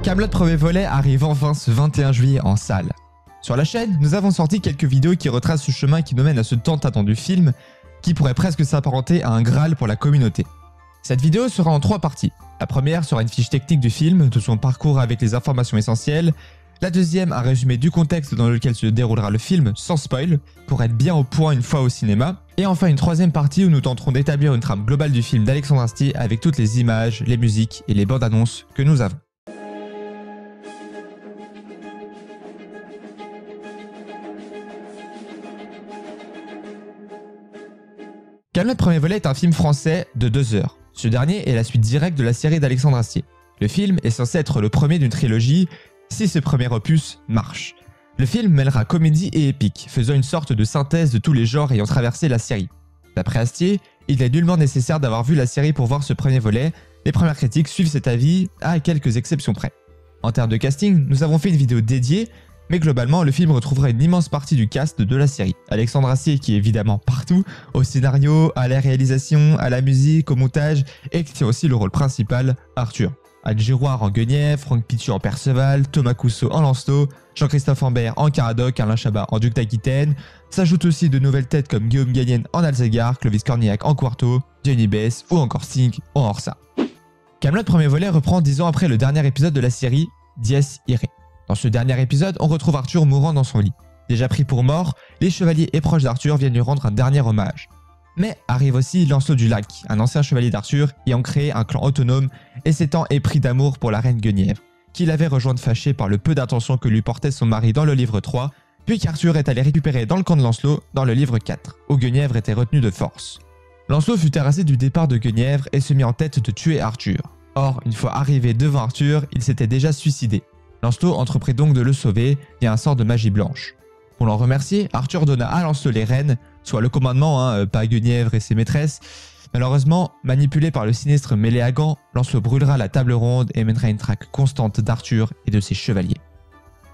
Kaamelott premier volet arrive enfin ce 21 juillet en salle. Sur la chaîne, nous avons sorti quelques vidéos qui retracent ce chemin qui nous mène à ce tant attendu film, qui pourrait presque s'apparenter à un Graal pour la communauté. Cette vidéo sera en 3 parties. La première sera une fiche technique du film, de son parcours avec les informations essentielles. La deuxième, un résumé du contexte dans lequel se déroulera le film, sans spoil, pour être bien au point une fois au cinéma. Et enfin une troisième partie où nous tenterons d'établir une trame globale du film d'Alexandre Astier avec toutes les images, les musiques et les bandes annonces que nous avons. Kaamelott premier volet est un film français de 2 heures. Ce dernier est la suite directe de la série d'Alexandre Astier. Le film est censé être le premier d'une trilogie, si ce premier opus marche. Le film mêlera comédie et épique, faisant une sorte de synthèse de tous les genres ayant traversé la série. D'après Astier, il est nullement nécessaire d'avoir vu la série pour voir ce premier volet, les premières critiques suivent cet avis à quelques exceptions près. En termes de casting, nous avons fait une vidéo dédiée, mais globalement, le film retrouvera une immense partie du cast de la série. Alexandre Astier qui est évidemment partout, au scénario, à la réalisation, à la musique, au montage, et qui tient aussi le rôle principal, Arthur. Anne Giroir en Guenièvre, Franck Pitu en Perceval, Thomas Cousseau en Lancelot, Jean-Christophe Ambert en Caradoc, Alain Chabat en Duc d'Aquitaine. S'ajoutent aussi de nouvelles têtes comme Guillaume Gallienne en Alzagar, Clovis Cornillac en Quarto, Johnny Bess ou encore Sting en Orsa. Kaamelott premier volet reprend 10 ans après le dernier épisode de la série, Dies Irae. Dans ce dernier épisode, on retrouve Arthur mourant dans son lit. Déjà pris pour mort, les chevaliers et proches d'Arthur viennent lui rendre un dernier hommage. Mais arrive aussi Lancelot du Lac, un ancien chevalier d'Arthur ayant créé un clan autonome et s'étant épris d'amour pour la reine Guenièvre, qu'il avait rejointe fâché par le peu d'attention que lui portait son mari dans le livre 3, puis qu'Arthur est allé récupérer dans le camp de Lancelot dans le livre 4, où Guenièvre était retenue de force. Lancelot fut terrassé du départ de Guenièvre et se mit en tête de tuer Arthur. Or, une fois arrivé devant Arthur, il s'était déjà suicidé. Lancelot entreprit donc de le sauver via un sort de magie blanche. Pour l'en remercier, Arthur donna à Lancelot les rênes, soit le commandement, pas Guenièvre et ses maîtresses. Malheureusement, manipulé par le sinistre Méléagant, Lancelot brûlera la table ronde et mènera une traque constante d'Arthur et de ses chevaliers.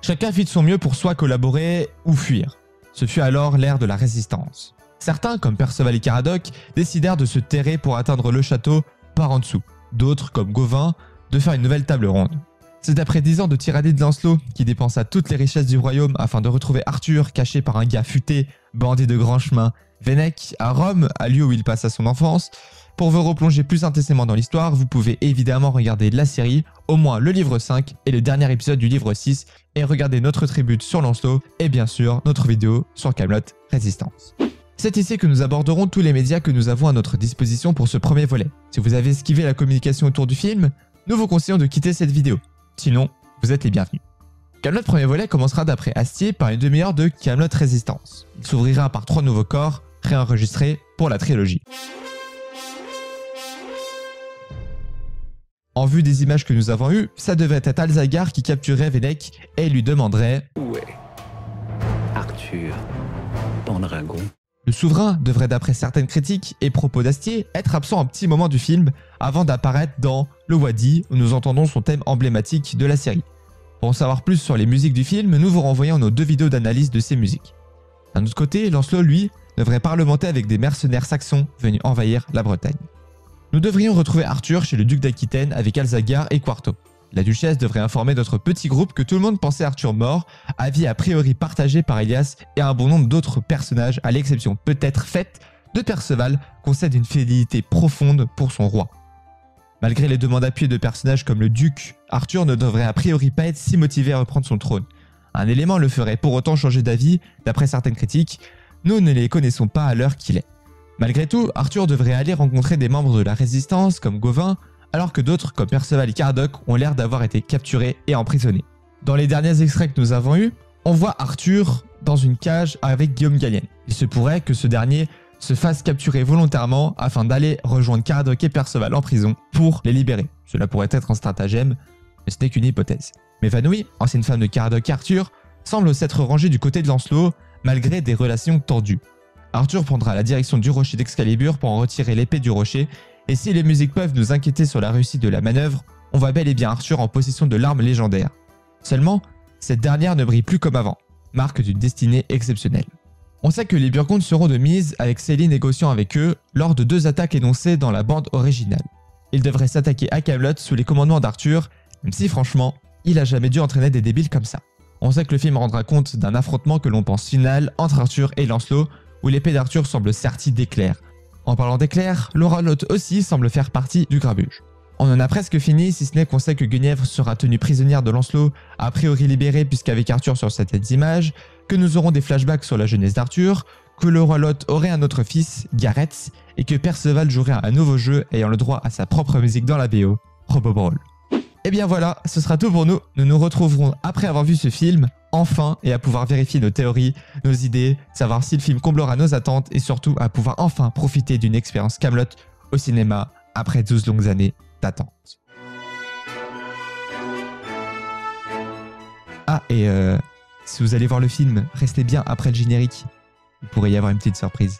Chacun fit de son mieux pour soit collaborer ou fuir. Ce fut alors l'ère de la résistance. Certains, comme Perceval et Caradoc, décidèrent de se terrer pour atteindre le château par en dessous. D'autres, comme Gauvin, de faire une nouvelle table ronde. C'est après 10 ans de tyrannie de Lancelot, qui dépensa toutes les richesses du royaume afin de retrouver Arthur caché par un gars futé, bandit de grand chemin, Vénèque, à Rome, à lieu où il passa son enfance. Pour vous replonger plus intensément dans l'histoire, vous pouvez évidemment regarder la série, au moins le livre 5 et le dernier épisode du livre 6, et regarder notre tribute sur Lancelot, et bien sûr notre vidéo sur Kaamelott Résistance. C'est ici que nous aborderons tous les médias que nous avons à notre disposition pour ce premier volet. Si vous avez esquivé la communication autour du film, nous vous conseillons de quitter cette vidéo. Sinon, vous êtes les bienvenus. Kaamelott premier volet commencera d'après Astier par une demi-heure de Kaamelott Résistance. Il s'ouvrira par 3 nouveaux corps, réenregistrés pour la trilogie. En vue des images que nous avons eues, ça devait être Alzagar qui capturerait Vénèque et lui demanderait « Où est Arthur Pendragon ?» Le souverain devrait d'après certaines critiques et propos d'Astier être absent un petit moment du film avant d'apparaître dans Le Wadi où nous entendons son thème emblématique de la série. Pour en savoir plus sur les musiques du film, nous vous renvoyons nos 2 vidéos d'analyse de ces musiques. D'un autre côté, Lancelot, lui, devrait parlementer avec des mercenaires saxons venus envahir la Bretagne. Nous devrions retrouver Arthur chez le duc d'Aquitaine avec Alzagar et Quarto. La duchesse devrait informer notre petit groupe que tout le monde pensait Arthur mort, avis a priori partagé par Elias et un bon nombre d'autres personnages, à l'exception peut-être faite de Perceval, concède une fidélité profonde pour son roi. Malgré les demandes appuyées de personnages comme le duc, Arthur ne devrait a priori pas être si motivé à reprendre son trône. Un élément le ferait pour autant changer d'avis, d'après certaines critiques, nous ne les connaissons pas à l'heure qu'il est. Malgré tout, Arthur devrait aller rencontrer des membres de la résistance comme Gauvin, alors que d'autres comme Perceval et Caradoc ont l'air d'avoir été capturés et emprisonnés. Dans les derniers extraits que nous avons eus, on voit Arthur dans une cage avec Guillaume Gallienne. Il se pourrait que ce dernier se fasse capturer volontairement afin d'aller rejoindre Caradoc et Perceval en prison pour les libérer. Cela pourrait être un stratagème, mais ce n'est qu'une hypothèse. Mévanouie, ancienne femme de Caradoc et Arthur, semble s'être rangée du côté de Lancelot malgré des relations tendues. Arthur prendra la direction du rocher d'Excalibur pour en retirer l'épée du rocher, et si les musiques peuvent nous inquiéter sur la réussite de la manœuvre, on voit bel et bien Arthur en possession de l'arme légendaire. Seulement, cette dernière ne brille plus comme avant, marque d'une destinée exceptionnelle. On sait que les Burgondes seront de mise avec Céline négociant avec eux lors de 2 attaques énoncées dans la bande originale. Ils devraient s'attaquer à Kaamelott sous les commandements d'Arthur, même si franchement, il a jamais dû entraîner des débiles comme ça. On sait que le film rendra compte d'un affrontement que l'on pense final entre Arthur et Lancelot, où l'épée d'Arthur semble sertie d'éclairs. En parlant d'éclairs, Laura Lotte aussi semble faire partie du grabuge. On en a presque fini, si ce n'est qu'on sait que Guenièvre sera tenue prisonnière de Lancelot, a priori libérée puisqu'avec Arthur sur certaines images, que nous aurons des flashbacks sur la jeunesse d'Arthur, que le roi Lot aurait un autre fils, Gareth, et que Perceval jouerait un nouveau jeu ayant le droit à sa propre musique dans la BO, Robo Brawl. Et bien voilà, ce sera tout pour nous. Nous nous retrouverons après avoir vu ce film, enfin, et à pouvoir vérifier nos théories, nos idées, savoir si le film comblera nos attentes et surtout à pouvoir enfin profiter d'une expérience Kaamelott au cinéma après 12 longues années d'attente. Ah, et si vous allez voir le film, restez bien après le générique. Il pourrait y avoir une petite surprise.